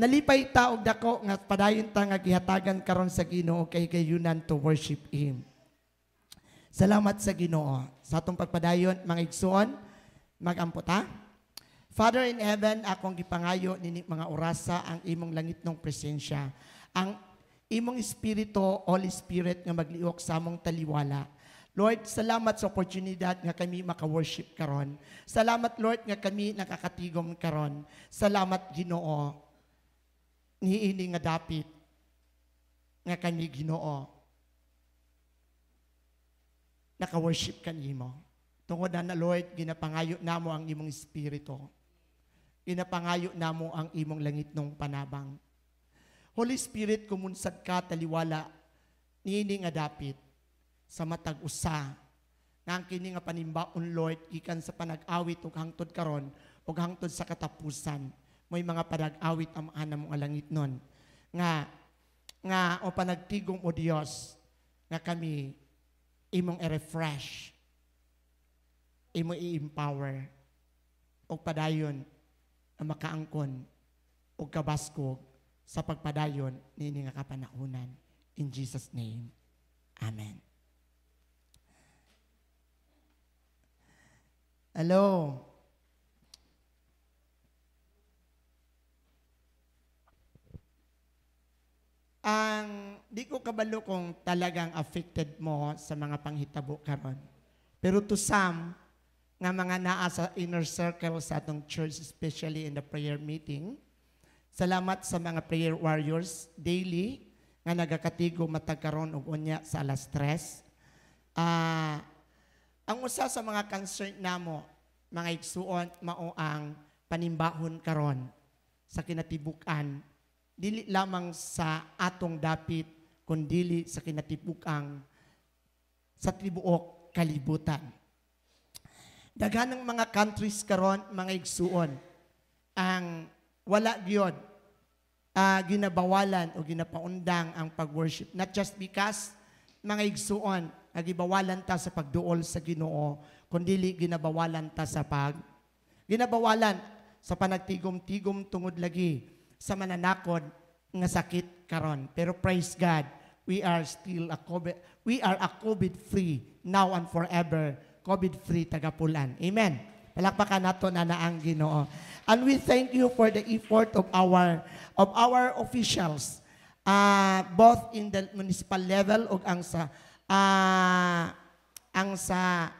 nalipay ta og dako nga padayon ta nga gihatagan karon sa Ginoo kay kayunan to worship Him. Salamat sa Ginoo. Sa atong pagpadayon, mga igsoon, magampo ta. Father in heaven, akong gipangayo nini mga orasa ang imong langitnong presensya. Ang imong Espiritu, Holy Spirit nga magliok sa among taliwala. Lord, salamat sa oportunidad nga kami maka-worship karon. Salamat Lord nga kami nakakatigom karon. Salamat Ginoo. Niini nga dapit nga kami Ginoo. Naka-worship kanimo. Tungod na Lord, ginapangayo namo ang imong Espiritu. Ginapangayo namo ang imong langitnong panabang. Holy Spirit, kumunsad ka taliwala niini nga dapit sa matag usa nga ang kini nga panimbaon Lord gikan sa panag-awit ug hangtod karon ug hangtod sa katapusan mo'y mga panag-awit ang anam nga langit nun nga o panagtigong o Dios nga kami imong i-refresh, imong i-empower o padayon ang makaangkon o kabaskog sa pagpadayon nini nga kapanahunan. In Jesus' name, Amen. Hello. Di ko kabalo kung talagang affected mo sa mga panghitabo karon. Pero to some, nga mga naa sa inner circle sa atong church, especially in the prayer meeting, salamat sa mga prayer warriors daily nga nagakatigo matagkaron og unya sa alas 3. Ang usa sa mga concern namo, mga igsuon, mao ang panimbahon karon sa kinatibuk-an, dili lamang sa atong dapit, kundili sa kinatibuk-ang sa tibuok kalibutan. Daghanang mga countries karon, mga igsuon, ang wala gyud ginabawalan o ginapaundang ang pag-worship. Not just because, mga igsuon, nagibawalan ta sa pagduol sa Ginoo, kundili ginabawalan ta sa ginabawalan sa panagtigom-tigom tungod lagi sa mananakod nga sakit karon. Pero praise God, we are a COVID-free now and forever. COVID-free tagapulan. Amen. Palakpakan nato na ang Ginoo. And we thank you for the effort of our officials, both in the municipal level ug ang sa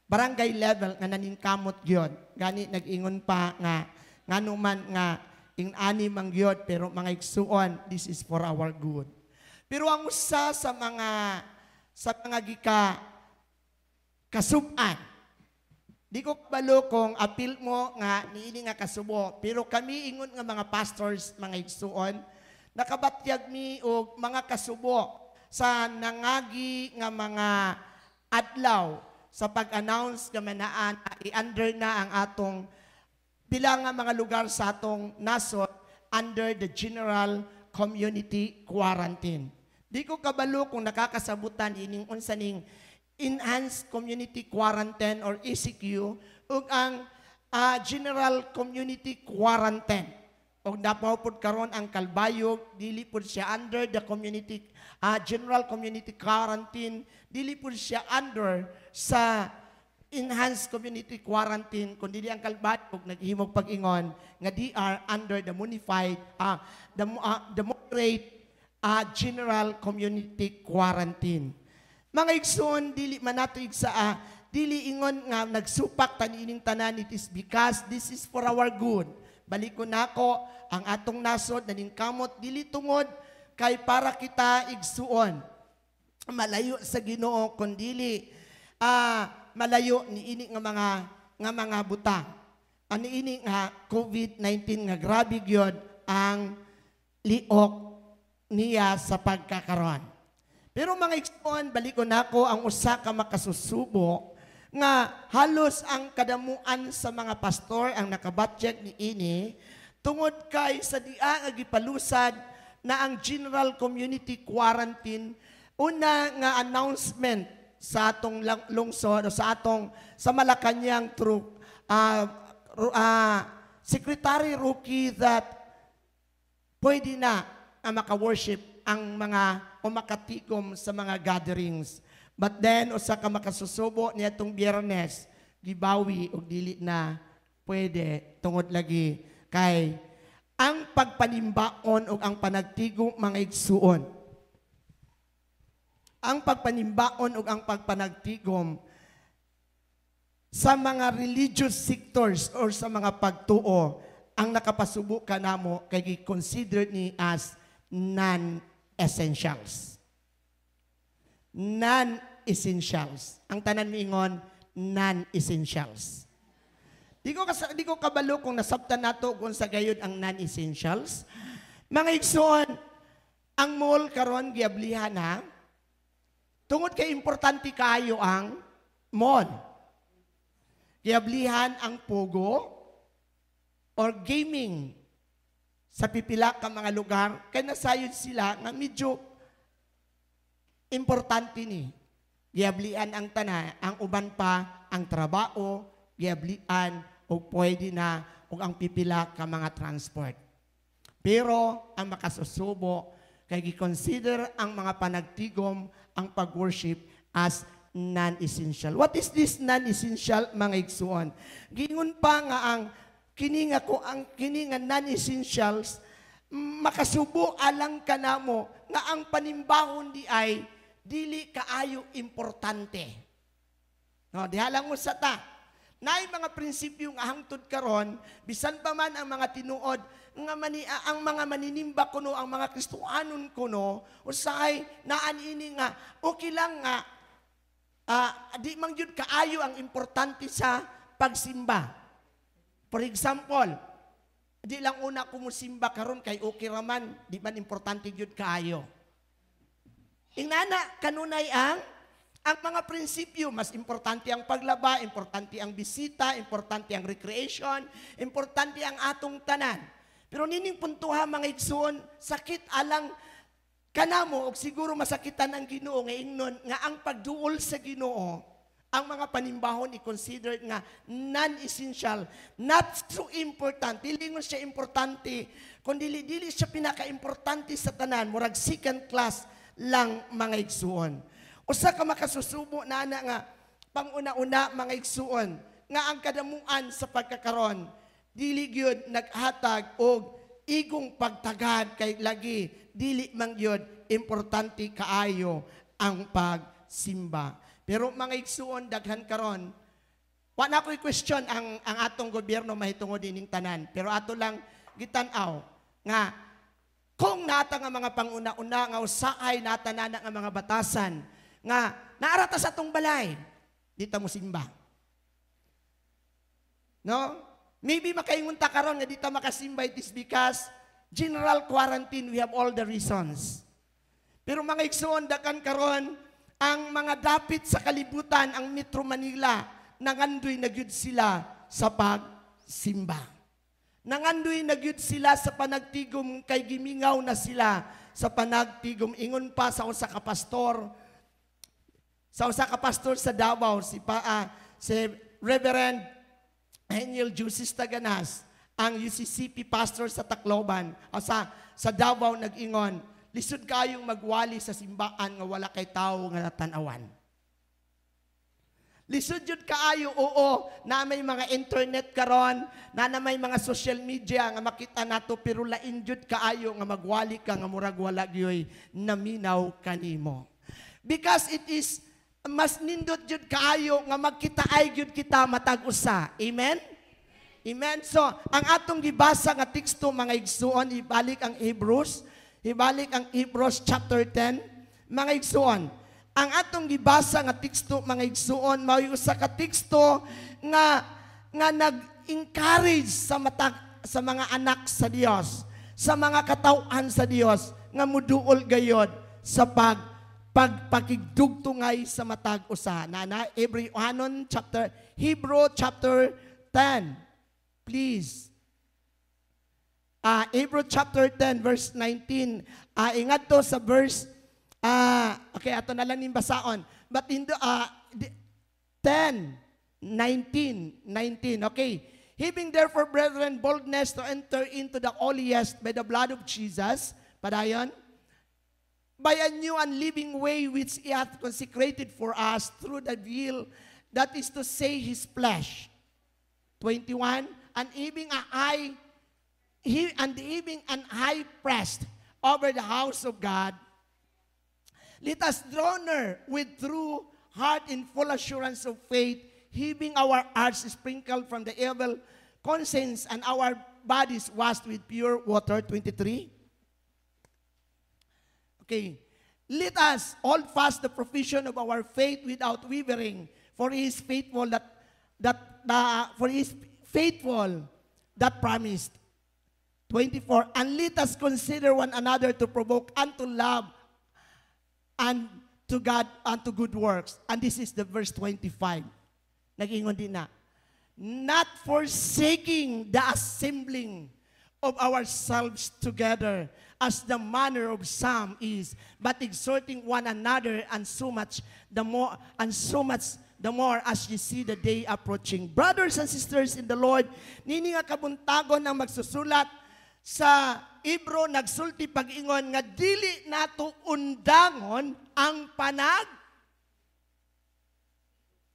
barangay level nga naningkamot gyud. Gani nag-ingon pa nga nganuman nga ing-ani mang gyud, pero mga igsuon, this is for our good. Pero ang usa sa mga kasub-an, di ko kabalo kung appeal mo nga niini nga kasubo, pero kami ingon nga mga pastors, mga igsuon, nakabatyag mi og mga kasubo sa nangagi nga mga adlaw sa pag-announce nga manaan i-under na ang atong pila nga mga lugar sa atong nasod under the general community quarantine. Di ko kabalo kung nakakasabutan ining unsa ning enhanced community quarantine or ECQ ug ang general community quarantine. Og napapod karon ang Kalbayog, dili pud siya under the community general community quarantine, dili pud siya under sa enhanced community quarantine, kundi ang Kalbayog naghimog pag-ingon nga di are under the modified the moderate general community quarantine. Mga igsoon, dili man nato igsa dili ingon nga nagsupak tanining tanan, it is because this is for our good. Balik ko nako ang atong nasod naningkamot dili tungod kay para kita igsuon malayo sa Ginoo, kundili malayo niini nga mga butang. Niini nga COVID-19 nga grabe gyud ang liok niya sa pagkakaron. Pero mga igsoon, balik ko nako ang usa ka makasusubo nga halos ang kadamuan sa mga pastor ang nakabatyag niini tungod kay sa diha nga gipalusad na ang general community quarantine, una nga announcement sa atong lungsod o sa Malacañang through Secretary Rocky that pwede na maka-worship ang mga o makatigom sa mga gatherings. But then, usa ka makasusubo niya itong Biyernes, gibawi o dili na pwede tungod lagi kay ang pagpanimbaon o ang panagtigom mga igsuon. Ang pagpanimbaon o ang pagpanagtigom sa mga religious sectors or sa mga pagtuo, ang nakapasubo ka namo kay gi-consider ni as non-essentials. Non-essentials. Ang tanan miingon, non-essentials. Di ko kabalo kung nasabtan nato kung sa gayud ang non-essentials. Mga igsoon, ang mall karon giablihan ha. Tungod kay importante kaayo ang mall. Giablihan ang pogo or gaming sa pipila ka mga lugar kay nasayod sila nga medyo importante ni. Giablian ang tanan, ang uban pa ang trabaho, giablian o pwede na o ang pipila ka mga transport. Pero ang makasusubo kay gi-consider ang mga panagtigom ang pag-worship as non-essential. What is this non-essential, mga igsuon? Gingon pa nga ang kini nga non-essentials makasubo alang kanamo nga ang panimbahon di ay dili kaayo importante. No, diha lang mo sa ta. Naay mga prinsipyo nga hangtod karon bisan pa man ang mga tinuod nga ang mga maninimba kuno ang mga Kristohanon kuno usahay naan ini nga okay lang nga di man gyud kaayo ang importante sa pagsimba. For example, di lang una ko musimba karon kay okay raman, di man importante gyud kaayo. Ingana kanunay ang mga prinsipyo, mas importante ang paglaba, importante ang bisita, importante ang recreation, importante ang atong tanan. Pero nining puntuha mga igsoon, sakit alang kanamo o siguro masakitan ang Ginoo nga ingnon nga ang pagduol sa Ginoo ang mga panimbahon i-consider nga non-essential, not so important. Dili mo siya importante, kundi dili siya pinaka-importante sa tanan, murag second class lang mga igsuon. Usa ka makasusubo na nga panguna-una mga igsuon nga ang kadamuan sa pagkakaron dili gyud naghatag og igong pagtagad kay lagi dili man gyud importante kaayo ang pagsimba. Pero mga igsuon daghan karon wa na ko'y question ang atong gobyerno mahitungod ining tanan, pero ato lang gitan-aw nga kung nata nga mga panguna-una nga usahay nata na nga mga batasan nga naarata sa atong balay dita mo simba. No? Maybe makaingon ta karon nga dita makasimba, it is because general quarantine, we have all the reasons. Pero mga igsoon dakan karon ang mga dapit sa kalibutan, ang Metro Manila, nangandoy na gyud sila sa pagsimba. Nangandoy na gyud sila sa panagtigom kay gimingaw na sila sa panagtigom. Ingon pa sa usa ka pastor sa Davao, si Reverend Daniel Jusis Taganas, ang UCCP pastor sa Tacloban, o sa Davao nag-ingon, lisod kayong magwali sa simbaan nga wala kay tao nga natanawan. Lisod yun kaayo, oo, na may mga internet karon, na may mga social media nga makita nato, pero lain yun kaayo nga magwali ka nga murag wala gyoy naminaw kanimo. Because it is mas nindot yun kaayo nga magkita ay yun kita matag-usa. Amen? Amen? So, ang atong gibasa nga teksto mga igsuon, ibalik ang Hebrews chapter 10, mga igsuon. Ang atong gibasa nga teksto mga igsuon, mao usa ka teksto nga nag-encourage sa mga anak sa Dios, sa mga katawhan sa Dios nga muduol gayod sa pagpakigdugtungay sa matag usa. Hebrew chapter 10. Please. Hebrew chapter 10 verse 19. Ingat to sa verse okay, ato na lang ning basaon. But in the 10 19. Okay. Having therefore, brethren, boldness to enter into the holiest by the blood of Jesus, padayon, by a new and living way which he hath consecrated for us through the veil, that is to say, his flesh. 21, and having an high priest over the house of God, let us draw near with true heart in full assurance of faith, having our hearts sprinkled from the evil conscience and our bodies washed with pure water. 23. Okay. Let us hold fast the profession of our faith without wavering, for he is faithful that promised. 24. And let us consider one another to provoke unto love and to God unto good works. And this is the verse 25. Nag-ingon din na. Not forsaking the assembling of ourselves together, as the manner of some is, but exhorting one another, and so much the more as you see the day approaching. Brothers and sisters in the Lord, nini nga kabuntagon ang magsusulat sa Hebrew, nagsulti pag-ingon nga dili nato undangon ang panag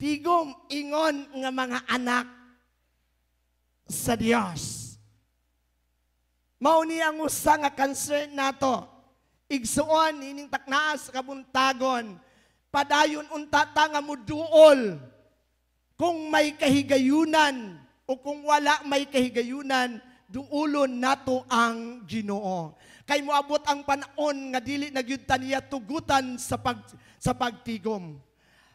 tigom ingon nga mga anak sa Dios. Mao ni ang usa nga concern nato. Igsuon ining taknaas kabuntagon, padayon unta ta nga muduol kung may kahigayunan o kung wala may kahigayunan, duulon nato ang Ginoo. Kay moabot ang panahon nga dili na gyud ta niya tugutan sa pagtigom.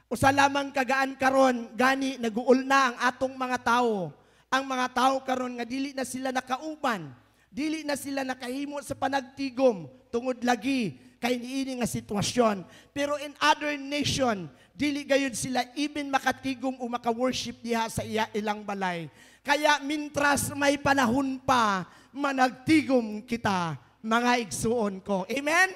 Usa lamang kagaan karon gani naguol na ang atong mga tawo. Ang mga tawo karon nga dili na sila nakauban, dili na sila nakahimo sa panagtigom tungod lagi kay niini nga sitwasyon. Pero in other nation, dili gayud sila even makatigom o maka-worship diha sa ilang balay. Kaya mintras may panahon pa, managtigom kita, mga igsuon ko. Amen?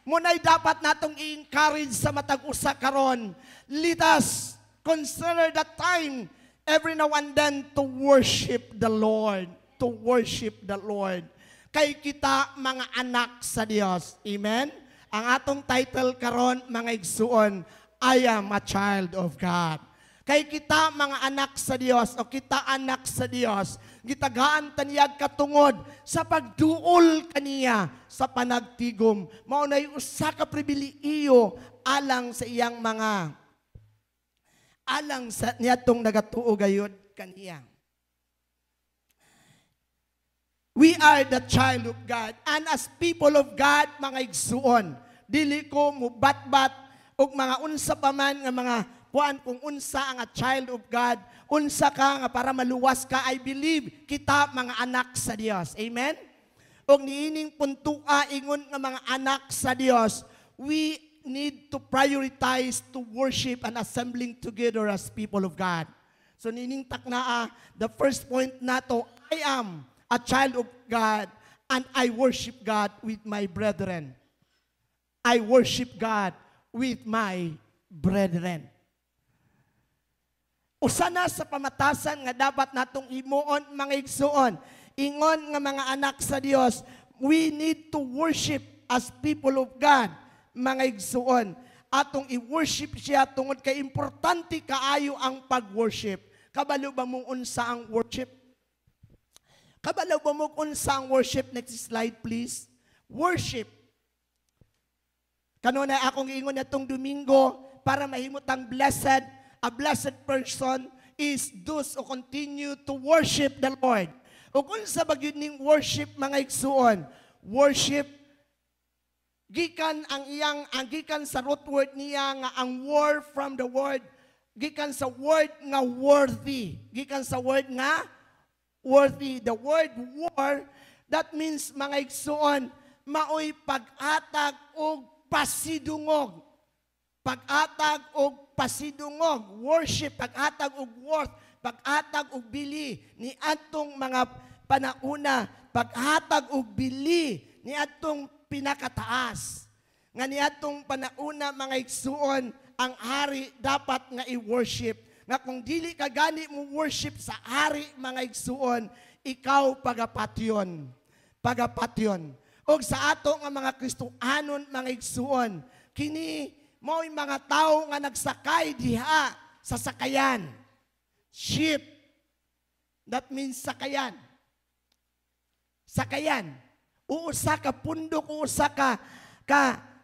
Muna'y dapat natong i-encourage sa matag usa karon. Let us consider that time every now and then to worship the Lord. To worship the Lord. Kay kita mga anak sa Dios. Amen? Ang atong title karon, mga igsuon, I am a child of God. Kay kita mga anak sa Dios o kita anak sa Dios, gitagaan taniyag katungod sa pagduol kaniya sa panagtigom. Mao nay usa ka pribilehiyo alang sa iyang mga alang sa niyadtong nagatuo gayud kaniya. We are the child of God, and as people of God, mga igsuon, dili ko mubatbat og mga unsa pa man nga mga kuan kung unsa ang a child of God, unsa ka nga para maluwas ka. I believe kita mga anak sa Dios. Amen? Og niining puntua ingon nga mga anak sa Dios, we need to prioritize to worship and assembling together as people of God. So niining taknaa, the first point nato, I am a child of God and I worship God with my brethren. I worship God with my brethren. Usa na sa pamatasan nga dapat natong himuon mga igsuon, ingon nga mga anak sa Dios, we need to worship as people of God, mga igsuon. Atong i-worship siya tungod kay importante kaayo ang pag-worship. Kabalo ba mo unsa ang worship? Kabalo ba mo unsa ang worship? Next slide please. Worship. Kanunay akong ingon natong Domingo para mahimutang blessed. A blessed person is those who continue to worship the Lord. O kung sa bagyod ning worship mga igsuon, worship, gikan sa root word niya nga ang word from the word, gikan sa word nga worthy. Gikan sa word nga worthy. The word war, that means mga igsuon, maoy pag-atag o pasidungog. Pag-atag o pasidungog, worship, pag-atag og worth, pag-atag og bili ni atong mga panauna, pag-atag og bili ni atong pinakataas. Nga ni atong panauna mga igsuon, ang hari dapat nga i-worship. nga kung dili ka gani mo worship sa hari mga igsuon, ikaw pagapatyon. Pagapatyon. O sa ato nga mga Kristohanon mga igsuon, kini mo'y mga tao nga nagsakay diha sa sakayan. Ship. That means sakayan. Sakayan. Uusa ka pundok, uusa ka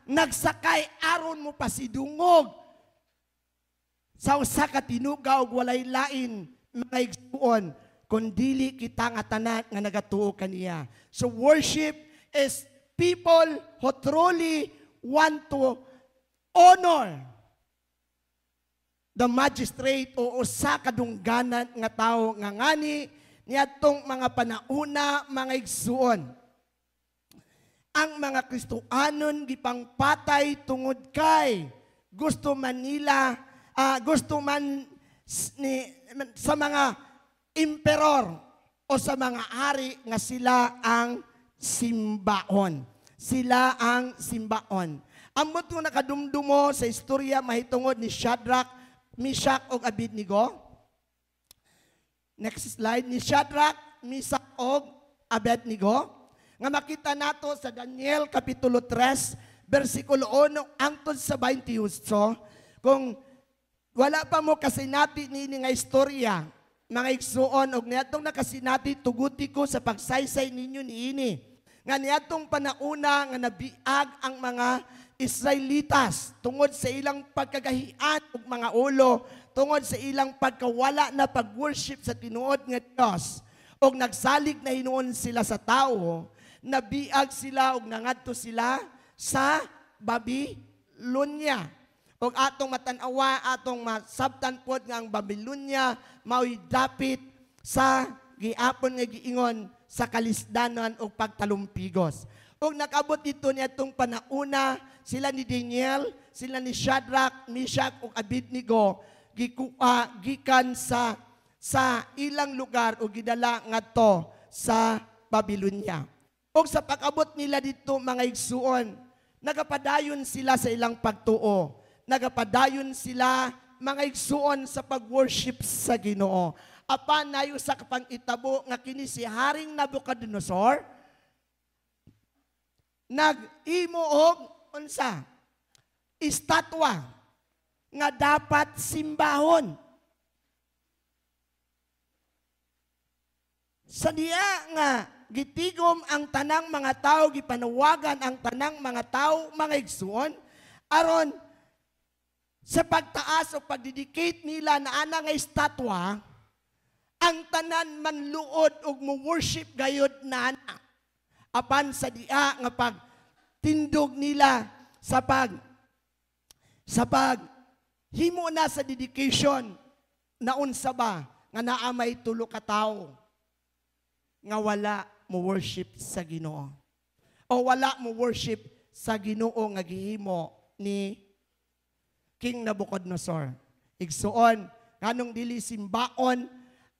nagsakay aron mo pasidungog sa usa ka tinuga ug walay lain mga igsuon kun dili kita nga tanan nga nagatuo kaniya. So worship is people who truly want to honor the magistrate o usa ka dungganan nga tawo nga ngani niadtong mga panauna mga igsuon. Ang mga Kristohanon gipangpatay tungod kay gusto man nila gusto man sa mga emperor o sa mga hari nga sila ang simbaon. Sila ang simbaon. Amot nga nakadumdumo sa istorya mahitungod ni Shadrach, Meshach ug Abednego. Next slide, ni Shadrach, Meshach ug Abednego. Nga makita nato sa Daniel Kapitulo 3, versikulo 1 hangtod sa 28. Kung wala pa mo kasinati ni nga istorya, mga igsuon, og niadtong nakasinati, tuguti ko sa pagsaysay ninyo niini. Nga niadtong panauna nga nabiag ang mga Israelitas tungod sa ilang pagkagahian ug mga ulo, tungod sa ilang pagkawala na pag-worship sa tinuod nga Dios. Og nagsalig na hinuon sila sa tao, nabiag sila og nangadto sila sa Babylonia. Og atong matanawa, atong masabtan pod nga ang Babylonia mao'y dapit sa giapon nga giingon sa kalisdanan og pagtalumpigos. Og nakabot dito niadtong panauna, sila ni Daniel, sila ni Shadrach, Meshach ug Abednego gikan sa ilang lugar o gidala ngadto sa Babylonia. O sa pag-abot nila dito mga igsuon, nagapadayon sila sa ilang pagtuo. Nagapadayon sila mga igsuon sa pag-worship sa Ginoo. Apan nayo sa kapangitabo nga kini si Haring Nabucodonosor, nag-imo og unsa? Estatwa nga dapat simbahon. Sa diya nga gitigom ang tanang mga tao, gipanawagan ang tanang mga tao, mga igsuon, aron sa pagtaas o pagdedicate nila na ana nga estatwa, ang tanan manluod og mo worship gayud na ana. Apan sa diya nga pagtindog nila sa himo na sa dedication na unsa ba nga naa may tulo ka tawo nga wala mo worship sa Ginoo o wala mo worship sa Ginoo nga gihimo ni King Nabucodonosor. Igsuon nganong dili simbaon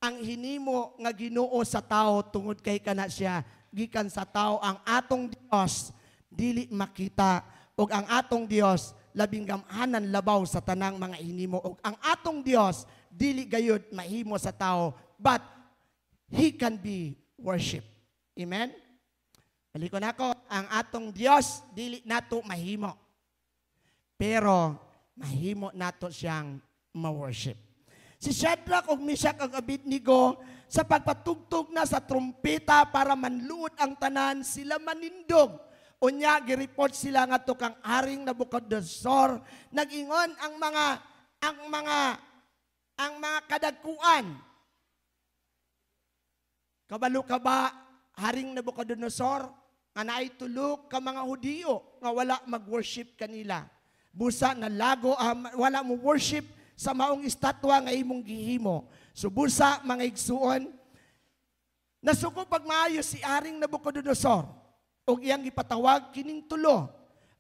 ang hinimo nga Ginoo sa tao tungod kay kana siya gikan sa tao. Ang atong Dios dili makita ug ang atong Dios labing gamhanan labaw sa tanang mga hinimo ug ang atong Dios dili gayud mahimo sa tao, but He can be worship. Amen? Balikon ako, ang atong Dios dili nato mahimo, pero mahimo nato siyang ma-worship. Si Shadrach ug Meshach ug Abednego sa pagpatugtog na sa trumpeta para manluod ang tanan, sila manindog. Unya gireport sila ngadto kang Haring Nabucodonosor, nag-ingon ang mga kadagkuan. Kabalo ka ba, Haring Nabucodonosor, nga naay tulo ka mga Hudiyo nga wala mag-worship kanila. Busa na lago, wala mo worship sa maong estatwa nga imong gihimo. So busa mga igsuon, nasuko pagmaayo si Haring Nabucodonosor o iyang ipatawag kining tulo.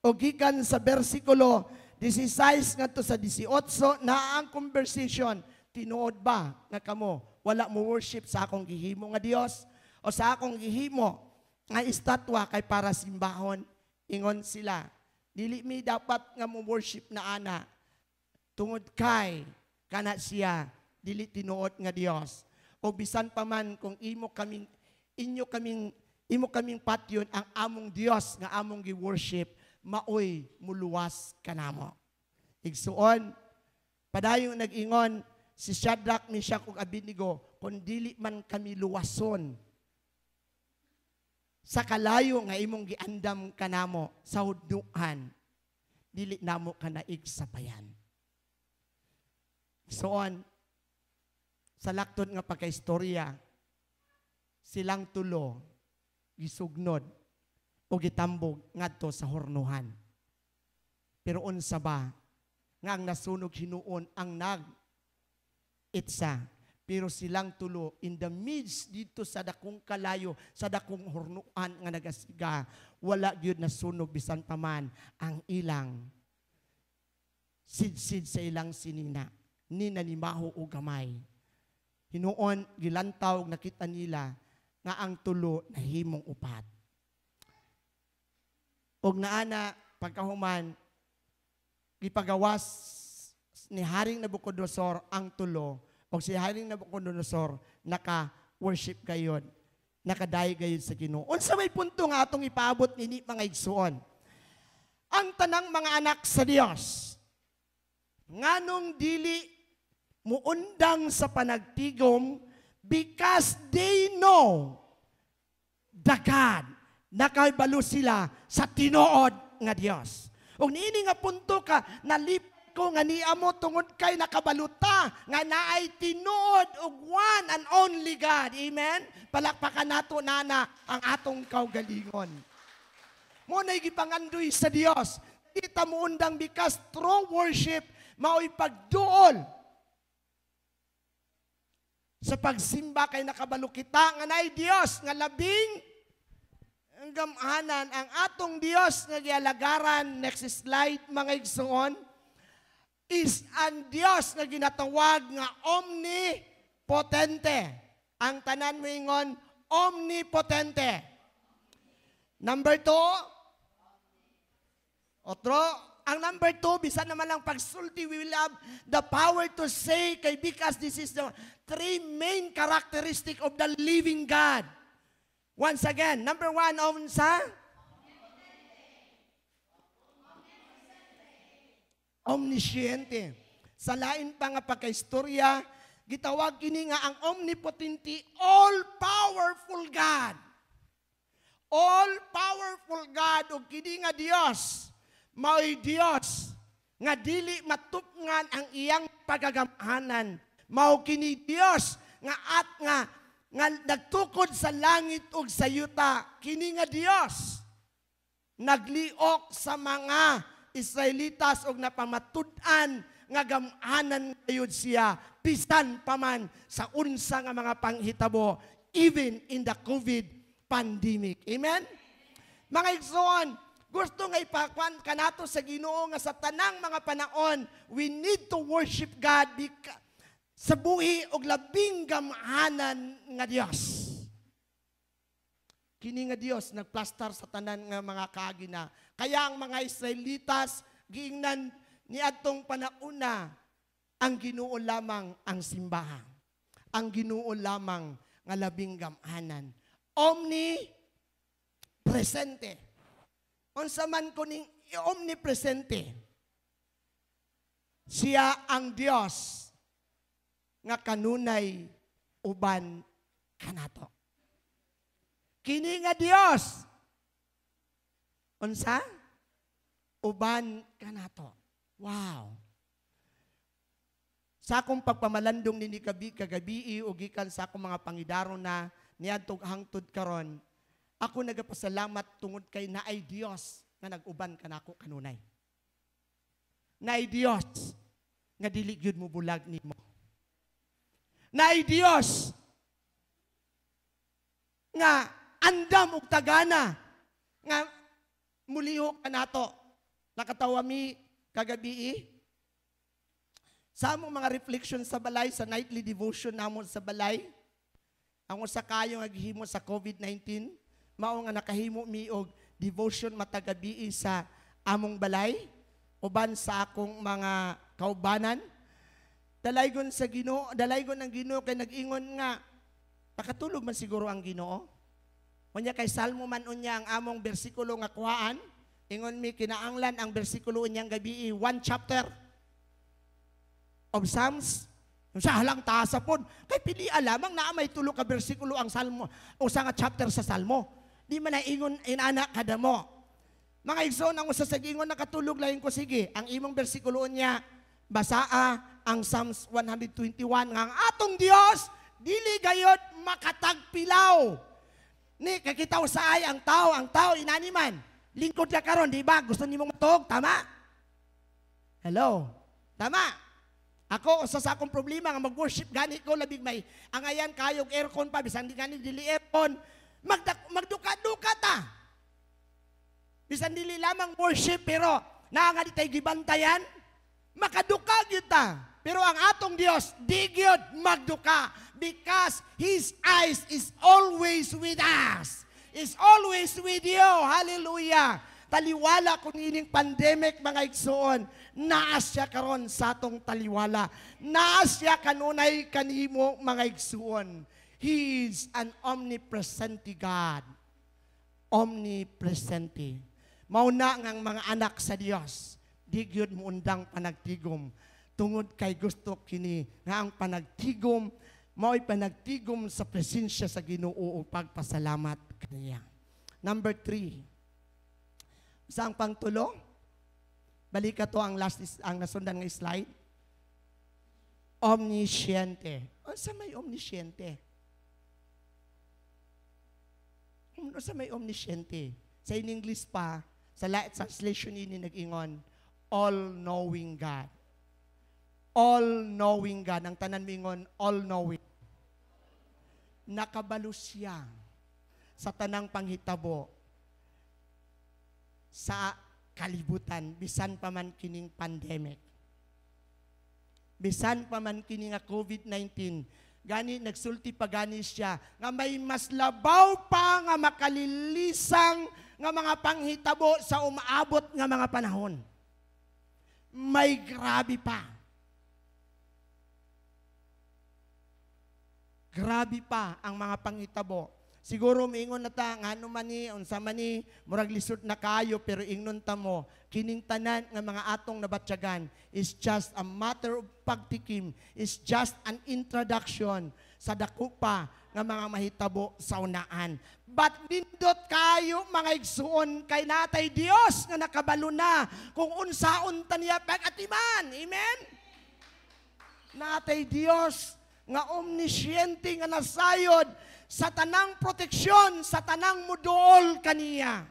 O gikan sa versikulo 16 ngadto sa 18 na ang conversation, tinuod ba nga kamo wala mo worship sa akong gihimo nga Dios o sa akong gihimo nga estatwa kay para simbahon? Ingon sila, dili mi dapat nga mo worship na ana tungod kay kana siya dili tinuod nga Dios. O bisan pa man kung imo kaming patyon ang among Dios nga among gi-worship, maoy muluwas kanamo. Igsuon, padayon nag-ingon si Shadrach, Meshach ug Abednego, kung dili man kami luwason sa kalayo nga imong giandam kanamo sa hudnuan, dili namo kanaig sapayan. Igsuon, sa lakton nga pagkaistorya, silang tulo gisugnod o gitambog ngadto sa hornuhan. Pero unsa ba nga ang nasunog hinuon ang itsa, pero silang tulo in the midst dito sa dakong kalayo, sa dakong hornuan nga nagasiga, wala gyud nasunog bisan pa man ang ilang sidsid sa ilang sinina, ni nanimaho o gamay. Hinuon, gilantaw, nakita nila nga ang tulo na himong upat. Og naana, pagkahuman, gipagawas ni Haring Nabucodonosor ang tulo, o si Haring Nabucodonosor naka-worship gayon, nakadayo gayon sa Ginoo. Unsa may punto nga atong ipaabot nini mga igsuon? Ang tanang mga anak sa Dios, nganong dili muundang sa panagtigom because they know the God. Nakahibalo sila sa tinuod nga Dios. Ug niini nga punto ka, nalip ko nga niya mo tungod kay nakabaluta nga naay tinuod og one and only God. Amen? Palakpakan nato nana ang atong kaugalingon. Mo na'y gipangandoy sa Dios. Kita mo undang because true worship mao'y pagduol sa pagsimba kay nakabalo kita nga naay Dios nga labing ang gamhanan ang atong Dios nga gialagaran. Next slide mga igsuon, is ang Dios nga ginatawag nga omnipotente. Ang tanan mo ingon omnipotente. Number 2, otro. Ang number 2, bisan naman lang pagsulti, we will have the power to say, kay because this is the 3 main characteristic of the living God. Once again, number 1, unsa? Omnisciente. Sa lain pa nga pagkaistorya, gitawag kini nga ang omnipotente, all-powerful God. All-powerful God, o kini nga Dios, mao'y Dios nga dili matupngan ang iyang pagagamhanan. Mao kini Dios nga nagtukod sa langit ug sa yuta. Kini nga Dios nagliok sa mga Israelitas ug napamatud-an nga gamhanan gayud siya bisan pa man sa unsa nga mga panghitabo, even in the COVID pandemic. Amen? Mga igsoon, gusto nga ipakwan kanato sa Ginoo nga sa tanang mga panahon, we need to worship God sa buhi og labing gamhanan nga Dios. Kini nga Dios nagplastar sa tanan nga mga kaagina. Kaya ang mga Israelitas giingnan niadtong panauna, ang Ginoo lamang ang simbahan. Ang Ginoo lamang nga labing gamhanan. Omnipresente. Unsa man kuning omnipresente, siya ang Dios nga kanunay uban kanato. Kini nga Dios, unsa? Uban kanato. Wow. Sa akong pagpamalandong nini kagabi o gikan sa akong mga pangidaron na niadtong hangtod karon, ako nagapasalamat tungod kay naay Dios nga nag-uban kanako kanunay. Naay Dios nga dili gyud mo bulag nimo. Naay Dios nga andam og tagana nga mulihok kanato. Nakatawa mi kagabi sa among mga reflection sa balay, sa nightly devotion namon sa balay. Ang usa kayo nga gihimo sa COVID-19, mao nga nakahimo mi og devotion matagabi sa among balay uban sa akong mga kaubanan. Dalaygon sa Ginoo, dalaygon ang Ginoo kay nag-ingon nga pakatulog man siguro ang Ginoo. Unya kay Salmo man unya ang among bersikulo nga kuhaan, ingon mi kinaanglan ang bersikulo unyang gabi 1 chapter of Psalms. Sa halang taasa pod kay pili lamang naa may tulo ka bersikulo ang Salmo usa nga chapter sa Salmo. Di man na ingon inana kada mo. Mga igsoon ang usa sa gingon nakatulog lain ko sige. Ang imong bersikulo niya basaa ang Psalms 121 nga ang atong Dios dili gayod makatagpilaw. Ni kakitaw sa ay ang tao inaniman. Lingkod ka karon di ba? Gusto nimong matog, tama? Hello. Tama. Ako, sa akong problema nga mag-worship, gani ko labig may angayan kayog aircon pa, bisan di gani dili aircon, magduka-duka ta. Bisan dili lamang worship, pero naangadi tayo gibantayan, makaduka kita. Pero ang atong Dios, di gyud magduka, because His eyes is always with us. Is always with you. Hallelujah. Taliwala kung ining pandemic mga igsoon, naas siya karon sa atong taliwala. Naas siya kanunay kanimo mga igsoon. He is an omnipresent God. Omnipresent. Mauna ngang mga anak sa Dios, di gyud mo undang panagtigom. Tungod kay gusto kini nga ang panagtigom, mao'y panagtigom sa presensya sa Ginoo o pagpasalamat kaniya. Number 3. Saan pangtulo? Balik ka to ang ang nasundan ng slide. Omnisciente. O sa may omnisciente? Ano sa may omnisciente? Sa in English pa, sa Latin translation ini nag-ingon, all-knowing God. All-knowing God. Ang tanan mingon, all-knowing. Nakabalo siya sa tanang panghitabo sa kalibutan, bisan pa man kining pandemic. Bisan pa man kining nga COVID-19, gani nagsulti pa gani siya, nga may mas labaw pa nga makalilisang nga mga panghitabo sa umaabot nga mga panahon. May grabe pa. Grabe pa ang mga panghitabo. Siguro maingon na ta, nga ano man ni, unsa man ni, murag lisod na kayo, pero ingnon ta mo, kining tanan nga mga atong nabatyagan is just a matter of pagtikim, is just an introduction sa dako pa nga mga mahitabo sa unaan. But nindot kayo mga igsuon kay natay Dios nga nakabalo na kung unsaon ta niya pag-atiman. Amen? Natay Dios nga omnisciente nga nasayod sa tanang proteksyon, sa tanang muduol kaniya,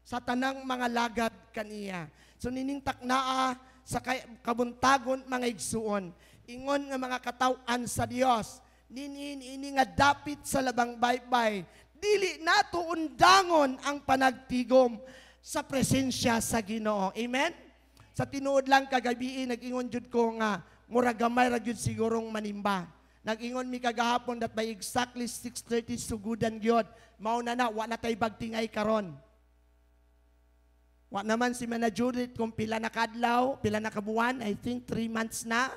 sa tanang mga lagad kaniya. So nining taknaa sa kabuntagon mga igsuon, ingon nga mga katawan sa Dios, ini nga dapit sa labang baybay, dili nato undangon ang panagtigom sa presensya sa Ginoo. Amen? Sa tinuod lang kagabi nag-ingon jud ko nga murag gamay ra jud sigurong manimba. Nag-ingon mi kagahapon that by exactly 6:30 sugudan gyud. Mao na wala tay bagtingay karon. Wa naman si Mana Judith kung pila na kadlaw, pila na kabuwan, I think 3 months na.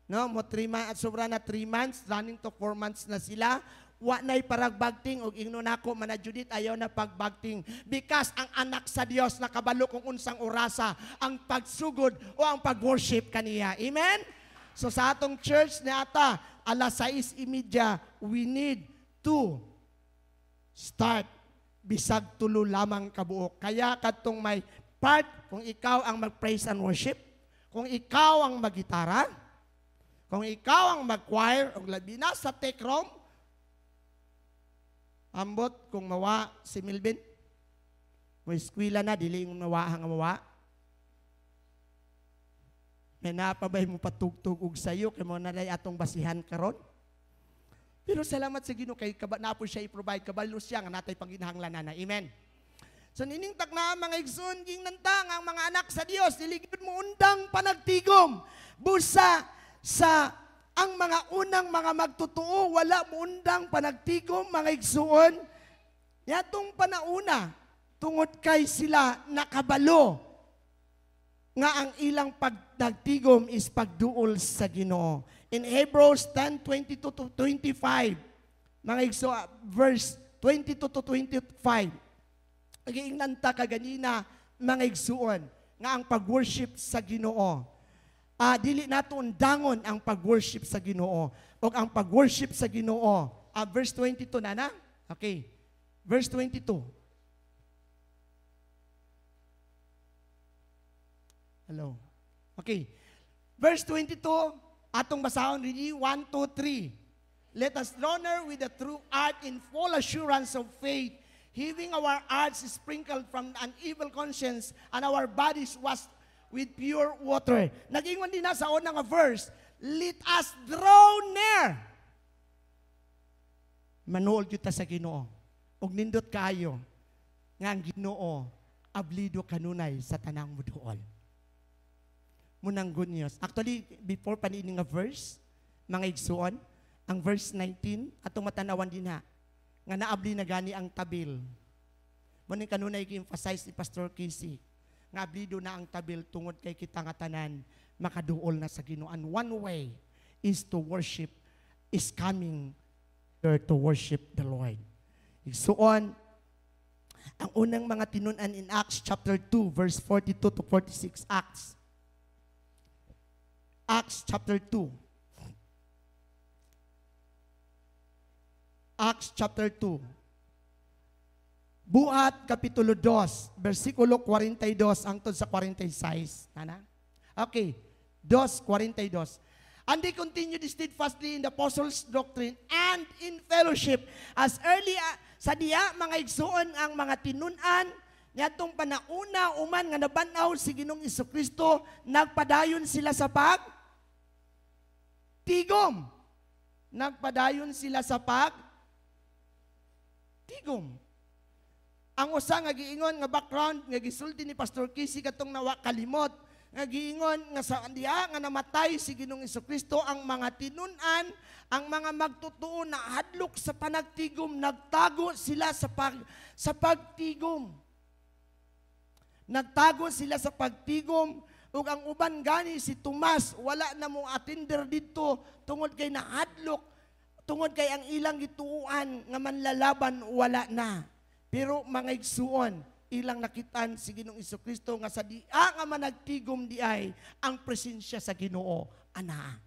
No, mo 3 months, sobra na 3 months, running to 4 months na sila. Wa na'y paragbagting og ingnon nako Mana Judith ayaw na pagbagting because ang anak sa Dios nakabalo kung unsang orasa ang pagsugod o ang pagworship kaniya. Amen? So sa atong church na ata, alas 6:30, we need to start bisag tulo lamang kabuok. Kaya katong may part, kung ikaw ang mag-praise and worship, kung ikaw ang mag-gitara, kung ikaw ang mag-choir, o labi na sa tech room, ambot kung mawa si Milvin, may eskwela na, dili yung mawa hang mawa. May napabay mo patugtog og sayo kay mo na atong basihan karon. Pero salamat sa Ginoo kay napo siya i-provide kabalo siya nga natay panginahanglanan. Amen. So nining takna mga igsoon ging nantang ang mga anak sa Dios dili gyud mo undang panagtigom. Busa sa ang mga unang mga magtotoo wala mo undang panagtigom mga igsoon. Yatong panauna tungod kay sila nakabalo nga ang ilang pagdagtigom is pagduol sa Ginoo. In Hebrews 10:22 to 25, mga igso, verse 22 to 25, nagiingnan ta kaganina, mga igsuon, nga ang pag-worship sa Ginoo. Dili nato undangon ang pag-worship sa Ginoo. O ang pag-worship sa Ginoo. Verse 22 na? Okay. Verse 22. Hello. Okay. Verse 22, atong basahon rin, 1, 2, 3. Let us draw near with a true heart in full assurance of faith, having our hearts sprinkled from an evil conscience and our bodies washed with pure water. Nag-ingon din na sa unang verse, let us draw near. Manuol kita sa Ginoo. Og nindot kayo, nga ang Ginoo, ablido kanunay sa tanang muduol. Munang good news. Actually, before panining nga verse, mga igsuon, ang verse 19, atong matanawan din ha, nga naabli na gani ang tabil. Munang kanunay i-emphasize ni Pastor Casey, nga ablido na ang tabil tungod kay kita nga tanan, makaduol na sa Ginoo. And one way is to worship, is coming here to worship the Lord. Igsuon, ang unang mga tinunan in Acts chapter 2, verse 42 to 46, Acts chapter 2. Acts chapter 2. Buhat kapitulo 2, versikulo 42 hangtod sa 46. Nana? Okay. 2:42. And they continued steadfastly in the apostles' doctrine and in fellowship as early sa diya mga igsuon ang mga tinunan niadtong panauna uman nga nabanaw si Ginoong Jesucristo, nagpadayon sila sa tigom. Nagpadayon sila sa tigom. Ang usa nga giingon nga background nga gisulti ni Pastor Casey katong nawa kalimot nga giingon nga sa diha nga namatay si Ginoong Jesucristo, ang mga tinunan, ang mga magtotoo na hadlok sa panagtigom, nagtago sila sa pagtigom. Nagtago sila sa pagtigom. Ug ang uban gani si Tomas, wala na mo attender dito tungod kay nahadlok, tungod kay ang ilang gituuan nga manlalaban wala na. Pero mga igsuon, ilang nakitaan si Ginoong Jesucristo nga sa dia nga managtigom di ay ang presensya sa Ginoo ana.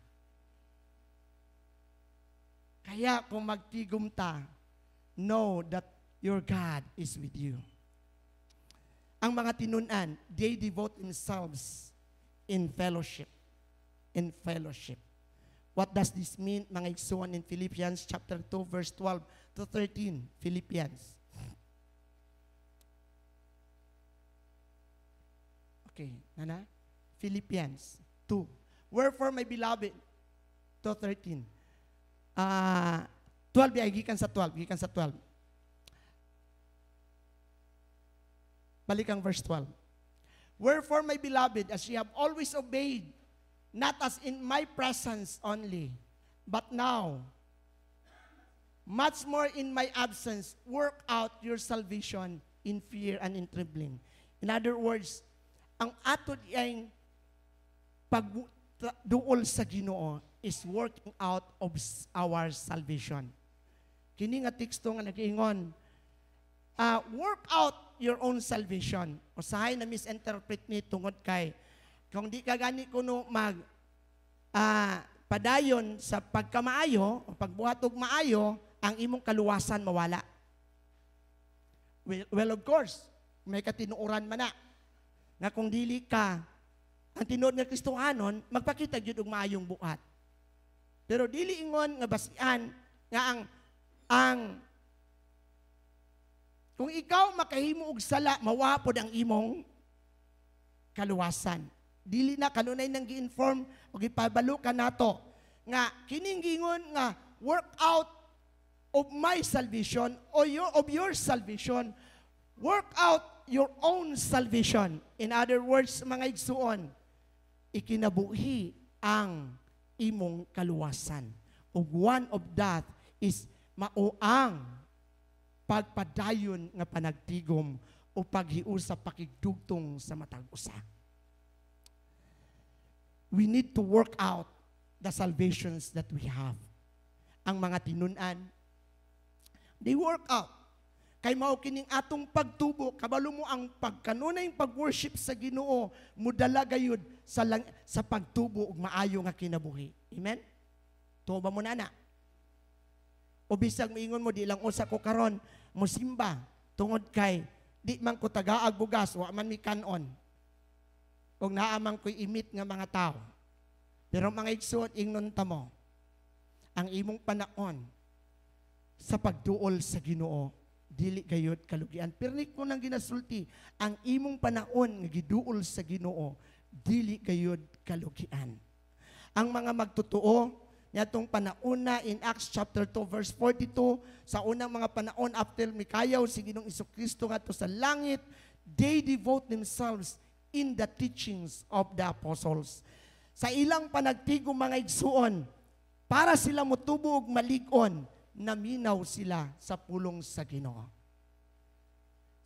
Kaya kung magtigom ta, know that your God is with you. Ang mga tinunan, they devote themselves in fellowship. In fellowship. What does this mean, mga igsuon, in Philippians chapter 2, verse 12 to 13? Philippians. Okay, nana? Philippians 2. Wherefore, my beloved, to 13. 12, ay gikan sa 12. Gikan sa 12. Balik ang verse 12. Wherefore, my beloved, as ye have always obeyed, not as in my presence only, but now, much more in my absence, work out your salvation in fear and in trembling. In other words, ang atod ay pagduol sa Ginoo is working out of our salvation. Kini nga teksto nga nag-iingon, work out your own salvation. Usahay na misinterpret ni tungod kay kung di ka gani kuno padayon sa pagkamaayo o pagbuhat og maayo, ang imong kaluwasan mawala. Well, of course, may katinuoran man na nga kung dili ka ang tinuod nga Kristohanon, magpakita gyud og maayong buhat. Pero dili ingon nga basian nga ang kung ikaw makahimo og sala, mawapod ang imong kaluwasan. Dili na kanunay nang gi-inform o gipabalo ka nato nga kining gingon nga work out of my salvation or of your salvation, work out your own salvation. In other words, mga igsuon, ikinabuhi ang imong kaluwasan. Ug one of that is mauang pagpadayon nga panagtigom o paghius sa pakigdugtong sa matag usa. we need to work out the salvations that we have. Ang mga tinunan, they work out. Kay mao kining atong pagtubo, kabalo mo ang pagkanunay pag-worship sa Ginoo, mudala gayud sa pagtubo ug maayo nga kinabuhi. Amen? Tuba mo na. O bisag moingon mo di lang usa ko karon mosimba tungod kay di man ko tagaag bugas wa man mi kanon. Og naamang ko'y imit nga mga tao. Pero mga igsoon ingnon ta mo ang imong panahon sa pagduol sa Ginoo dili gayud kalugian. Pirnik ko nang ginasulti, ang imong panahon nga giduol sa Ginoo dili gayud kalugian. Ang mga magtutuo niadtong panahon na in Acts chapter 2 verse 42, sa unang mga panahon after mikayaw si Ginoong Jesucristo ngadto sa langit, they devote themselves in the teachings of the apostles. Sa ilang panagtigom mga igsuon, para sila motubo og malig-on, naminaw sila sa pulong sa Ginoo.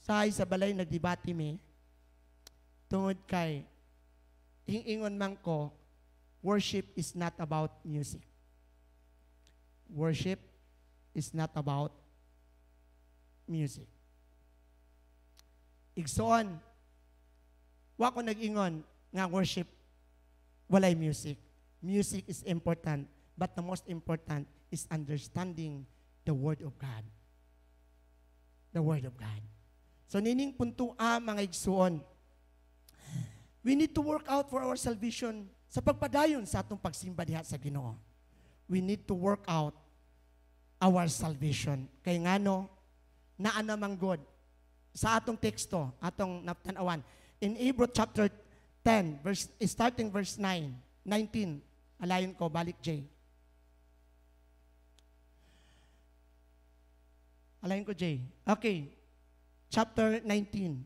Sa balay nagdebate mi tungod kay ingon man ko, worship is not about music. Worship is not about music. Igsoon, wa ko nag-ingon nga worship walay music. Music is important, but the most important is understanding the Word of God. The Word of God. So nining puntua mga igsuon, we need to work out for our salvation sa pagpadayon sa atong pagsimba diha sa Ginoo. We need to work out our salvation. Kay ngano, naa namang God sa atong teksto, atong naptan-awan. In Hebrews chapter 10, starting verse 19, alayon ko, balik Jay. Alayin ko, Jay. Okay. Chapter 19.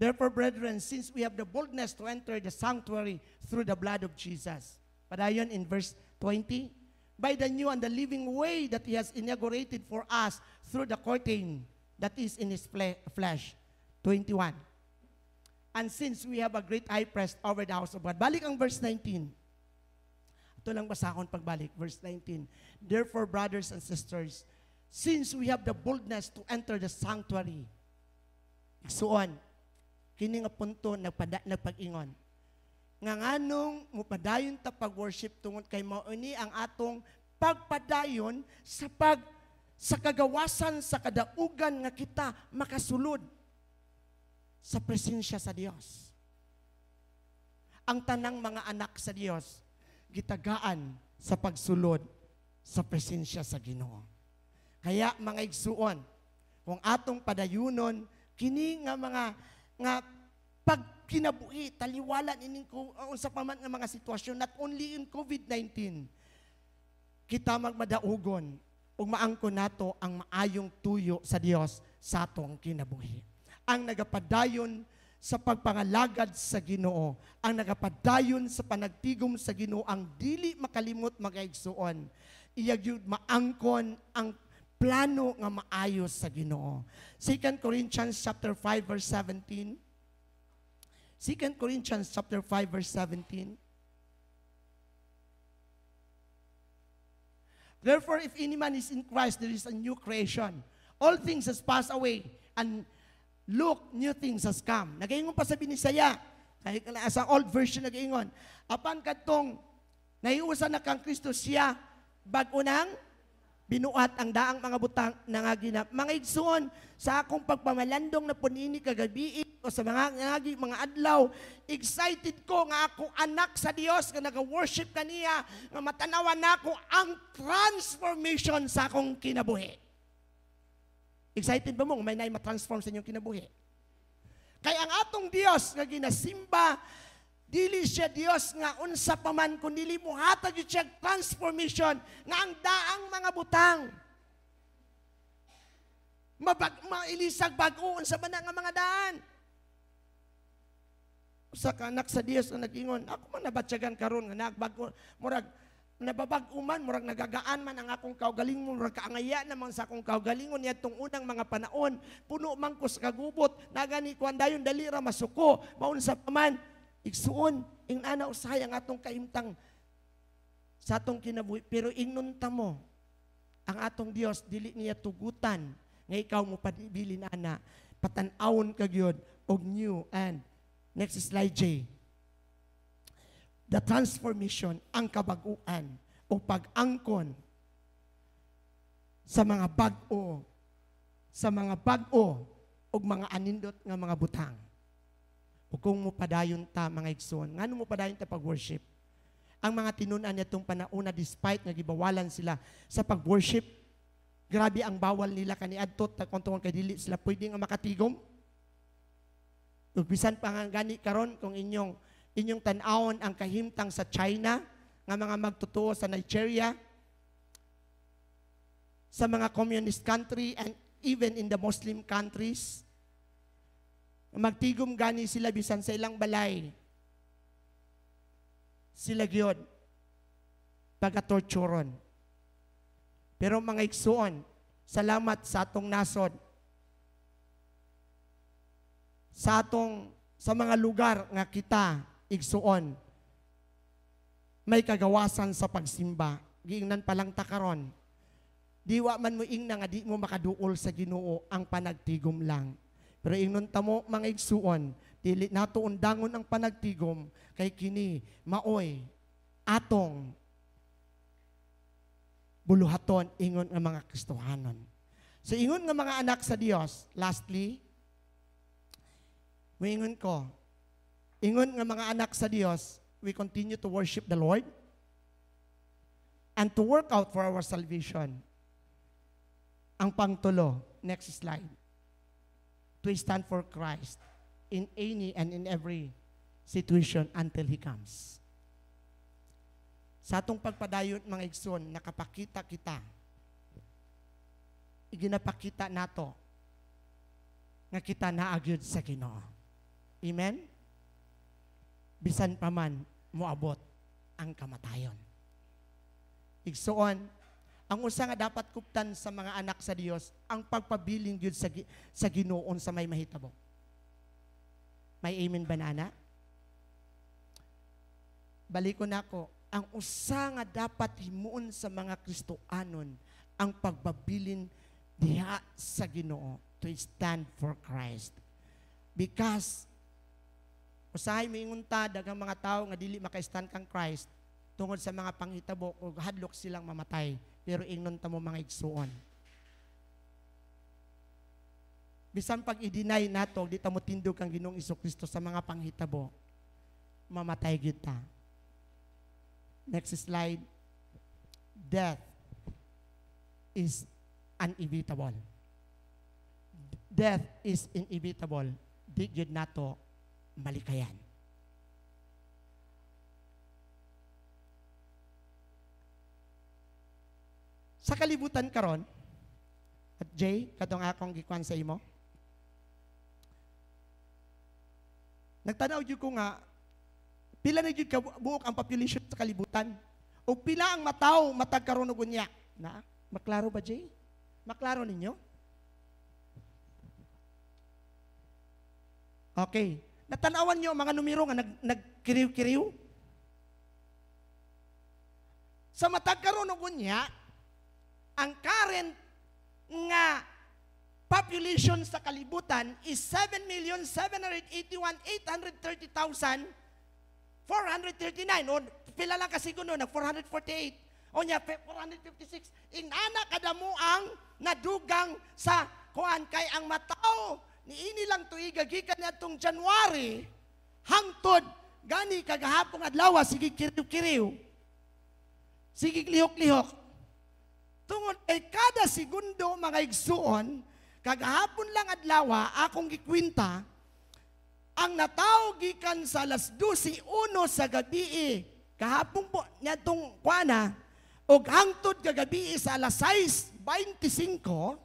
Therefore, brethren, since we have the boldness to enter the sanctuary through the blood of Jesus. Padayon in verse 20. By the new and the living way that He has inaugurated for us through the curtain that is in His flesh. 21. And since we have a great high priest over the house of God. Balik ang verse 19. Ito lang basahon pagbalik. Verse 19. Therefore, brothers and sisters, since we have the boldness to enter the sanctuary, igsuon, kini nga punto nagpag-ingon. Nga nganong mupadayon ta pag-worship tungod kay mauni ang atong pagpadayon sa kagawasan sa kadaugan nga kita makasulod sa presensya sa Dios. Ang tanang mga anak sa Dios gitagaan sa pagsulod sa presensya sa Ginoo. Kaya mga igsuon, kung atong padayunon, kini nga pagkinabuhi, taliwala ining sa paman nga mga sitwasyon, not only in COVID-19, kita magmadaugon, ug maangkon nato ang maayong tuyo sa Dios sa atong kinabuhi. Ang nagapadayon sa pagpangalagad sa Ginoo, ang nagapadayon sa panagtigom sa Ginoo, ang dili makalimot mga igsuon, iya gyud maangkon ang plano nga maayos sa Ginoo. 2 Corinthians chapter 5 verse 17. 2 Corinthians chapter 5 verse 17. Therefore, if any man is in Christ, there is a new creation. All things has passed away, and look, new things has come. Nagaingon pa sa binisaya, sa old version nagaingon, apan kadtong nahiusa na kang Kristo siya, bag-o nang binuat ang daang mga butang nangaginap. Mga igsoon, sa akong pagpamalandong na punini kagabi o sa mga adlaw, excited ko nga ako anak sa Dios nga naga-worship kaniya, nga matanawan nako ang transformation sa akong kinabuhi. Excited ba mo may nay matransform sa inyong kinabuhi? Kaya ang atong Dios nga ginasimba, dili siya Dios nga unsa pa man kundi mo hatag siya transformation nga ang daang mga butang mailisag bag-o unsa man nga mga daan. Usa ka anak sa Dios nga nag-ingon, ako man nabatyagan karon nga nagbago murag nababag-o man murag nagagaan man ang akong kaugalingon murag kaangaya naman sa akong kaugalingon niadtong unang mga panahon puno man ko sa kagubot nagani kuan dayon dali ra masuko maunsa pa man. Igsuon, ing ana usahay ang atong kahimtang sa atong kinabuhi, pero ingunta mo, ang atong Dios dili niya tugutan nga ikaw mo pabilin ana, patan-awon ka gyud og new. And next slide, J. The transformation, ang kabag-uan o pag-angkon sa mga bag-o, og mga anindot nga mga butang. O kung mo padayon ta mga igsoon, ngano mo padayon ta pag-worship? Ang mga tinunan nitong panauna, despite nga gibawalan sila sa pag-worship, grabe ang bawal nila kaniadtot tungod kay dili sila pwede nga makatigom. Ug bisan pa nga gani karon kung inyong tan-awon ang kahimtang sa China nga mga magtutuo sa Nigeria, sa mga communist country, and even in the Muslim countries, magtigom gani sila bisan sa ilang balay. Sila gyud pagatorturon. Pero mga igsuon, salamat sa atong nasod, sa mga lugar nga kita igsuon, may kagawasan sa pagsimba. Giingnan pa lang ta karon, diwa man mo ingna nga di mo makaduol sa Ginoo ang panagtigom lang. Pero ingnon ta mo mga igsuon, dili nato undangon ang panagtigom kay kini maoy atong buluhaton ingon nga mga Kristohanon. So ingon nga mga anak sa Dios, lastly, ingon nga mga anak sa Dios, we continue to worship the Lord and to work out for our salvation. Ang pangtulo, next slide, to stand for Christ in any and in every situation until He comes. Sa atong pagpadayon mga igsoon, nakapakita kita, iginapakita nato nga kita naagyod sa Ginoo. Amen? Bisan pa man moabot ang kamatayon. Igsoon, ang usa nga dapat kuptan sa mga anak sa Dios, ang pagpabiling gyud sa Ginoo sa may mahitabo. May amen ba nana? Balik ko na ako, ang usa nga dapat himuon sa mga Kristoanon, ang pagbabilin diha sa Ginoo, to stand for Christ. Because usahay moingon ta daghang mga tao nga dili maka-stand kang Christ tungod sa mga panghitabo o hadlok silang mamatay, pero ingnon ta mo mga igsuon. Bisan pag i-deny nato, di ta mo tindog kang Ginoong Jesu-Kristo sa mga panghitabo, mamatay gyud ta. Next slide. Death is inevitable. Death is inevitable. Di gyud nato malikayan. Sa kalibutan karon, at Jay, katong akong gikuan sa imo, nagtanaw jud ko nga, pila na jud kabuok ang population sa kalibutan, o pila ang matag karon og unya. Na, maklaro ba, Jay? Maklaro ninyo? Okay. Natanawan nyo mga numero nga nagkiriw-kiriw? Sa matag karon og unya, ang current nga population sa kalibutan is 7,781,830,439. O pila lang kasi kuno, nag-448. O niya, 456. Inana kadamo ang nadugang sa kuan kay ang matao ni ini lang tuiga gikan natong January hangtod gani kagahapon adlaw sige kiriw-kiriw. Sige lihok-lihok. Tungod kay kada segundo mga igsuon, kagahapon lang adlaw akong gikwinta, ang nataw gikan sa alas 12:01 sa gabi, kahapon po nyatong kuana, og hangtod kagabi sa alas 6:25,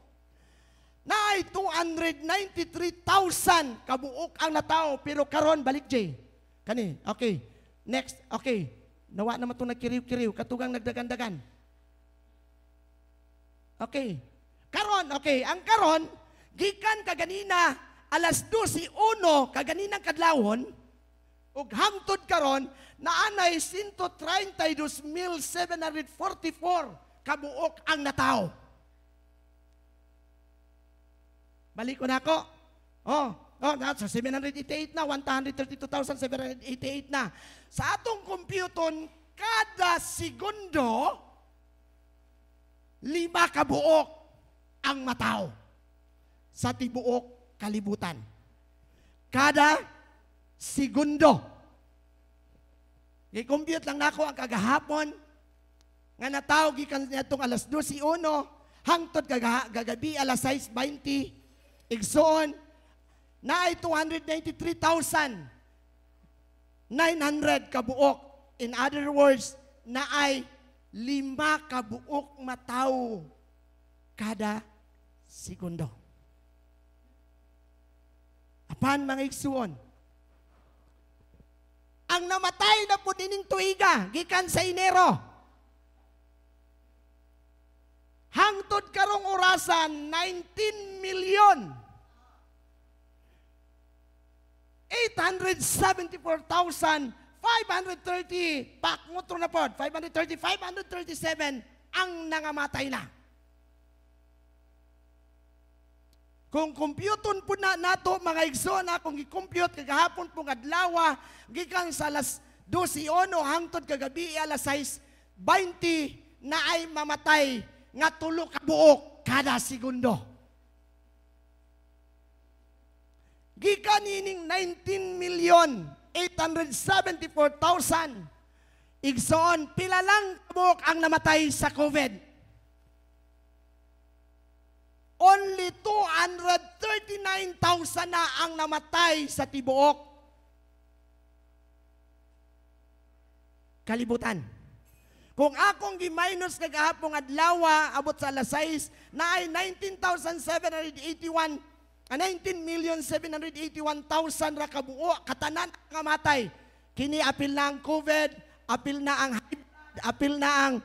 na ay 293,000 kabuok ang nataw. Pero karon balik Jay. Kani, okay. Next, okay. Nawa naman itong nagkiriw-kiriw, katugang nagdagan-dagan. Okay. Karon, okay. Ang karon, gikan kaganina, alas 12:01, kaganinang kadlawon, ug hangtod karon naanay 132,744 kabuok ang natawo. Balik ko na ako. Sa 788 na, 132,788 na. Sa atong computon, kada segundo, 5 kabuok ang mataw sa tibuok kalibutan. Kada segundo. I-compute lang nako ang kagahapon nga nataw gikan nitong alas 12:01 hangtod gagabi alas 6:20 igsoon na ay 293,900 kabuok. In other words, na ay 5 kabuok mataw kada segundo. Apan mga igsuon, ang namatay na po dining tuiga, gikan sa Enero, hangtod karong orasan, 19,874,530, pakmutro na po, 537 ang nangamatay na. Kung kompyuton po na nato mga igsoon, kung i-compute kagahapon pong adlaw, gikan sa alas 12:01 hangtod kagabi alas 6:20 na ay mamatay nga 3 kabuok kada segundo. Gikan ining 19,874,000 igsoon, pila lang kabuok ang namatay sa COVID. Only 239,000 na ang namatay sa tibuok kalibutan. Kung akong gi-minus kagahapong adlaw abot sa alas 6 na ay 19,781,000 ra kabuo katanan nga matay. Kini apil na ang COVID, apil na ang apil na ang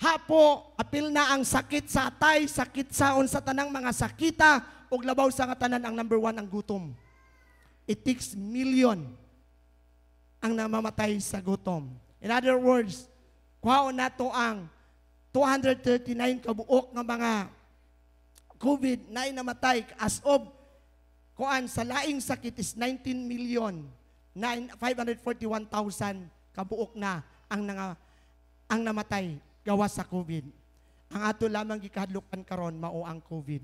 hapo, apil na ang sakit sa atay, sakit saon sa tanang mga sakita, ug labaw sa nga tanan ang number 1 ang gutom. It takes million ang namamatay sa gutom. In other words, kuhaon nato ang 239 kabuok nga mga COVID na namatay as of kuan sa laing sakit is 19,541,000 kabuok na ang namatay gawas sa COVID. Ang ato lamang gikahadlukan karon mao ang COVID.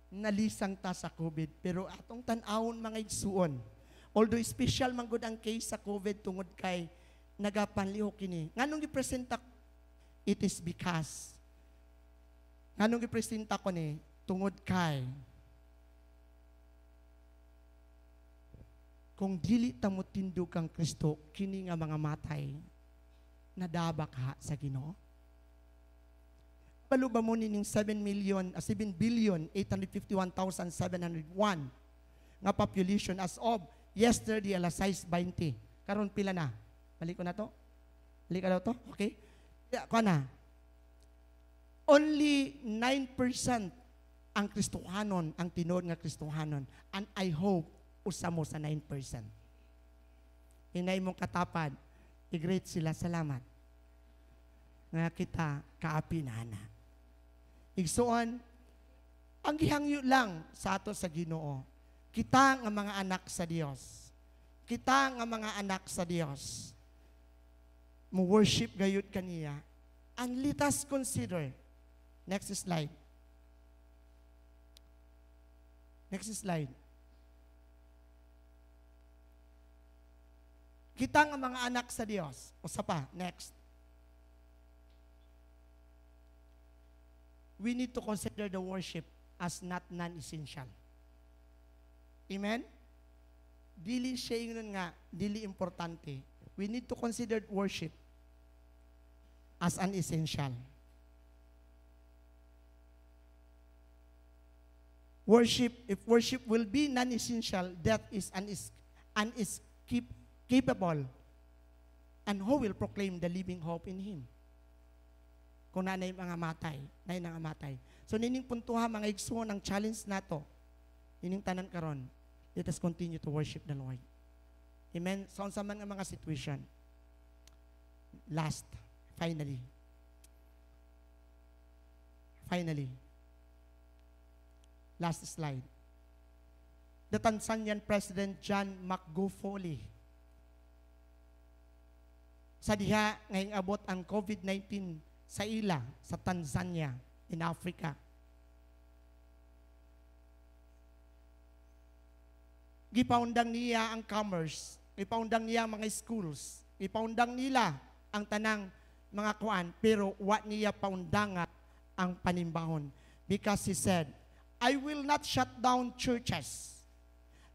Nalisang ta sa COVID, pero atong tan-awon mga igsuon. Although special man gud ang case sa COVID tungod kay nagapanlihok kini. Nganong gipresenta it is because nganong gipresenta ko ni tungod kay kung dili ta mo tindog kang Kristo, kini nga mga matay, nadabak ha sa Ginoo. Balo ba mo ning 7,851,701 nga population as of yesterday alas 6:20. Karon pila na? Balik ko na to? Balik ka daw to? Okay? Ko na. Only 9% ang Kristohanon, ang tinod nga Kristohanon. And I hope usa mo sa 9%. Hinay mong katapad, i-great sila, salamat. Nga kita kaapi na na. Igsuon, ang gihangyo lang sa ato sa Ginoo, kita nga mga anak sa Dios. Kita nga mga anak sa Dios. Mo worship gayud kaniya. And let us consider. Next slide. Next slide. Kita nga mga anak sa Dios. Usa pa, next. We need to consider the worship as not non-essential. Amen? Dili siya ingon nga, dili importante. We need to consider worship as an essential. Worship, if worship will be non-essential, that is capable. And who will proclaim the living hope in Him? Kung nanay mga matay, nay nga matay. So nining puntuha mga igsuon ang challenge nato. Ining tanan karon. Let us continue to worship the Lord. Amen. So, sa mga situation. Last, finally. Last slide. The Tanzanian President John Magufuli. Sa diha ngayong abot ang COVID-19 sa ila, sa Tanzania, in Africa. Gipaundang niya ang commerce, gipaundang niya ang mga schools, gipaundang nila ang tanang mga kuan, pero what niya paundanga ang panimbahon. Because he said, I will not shut down churches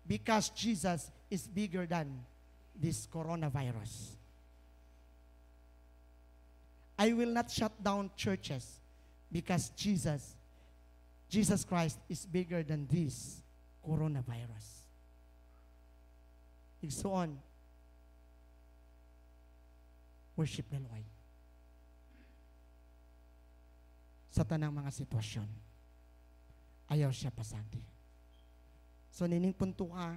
because Jesus is bigger than this coronavirus. I will not shut down churches because Jesus Christ is bigger than this coronavirus. Igsoon, worship the Lord. Sa tanang mga sitwasyon, ayaw siya pasandi. So nining punto ka,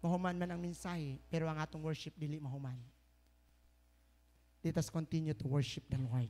mahuman man ang mensahe, pero ang atong worship dili mahuman. Let us continue to worship the Lord.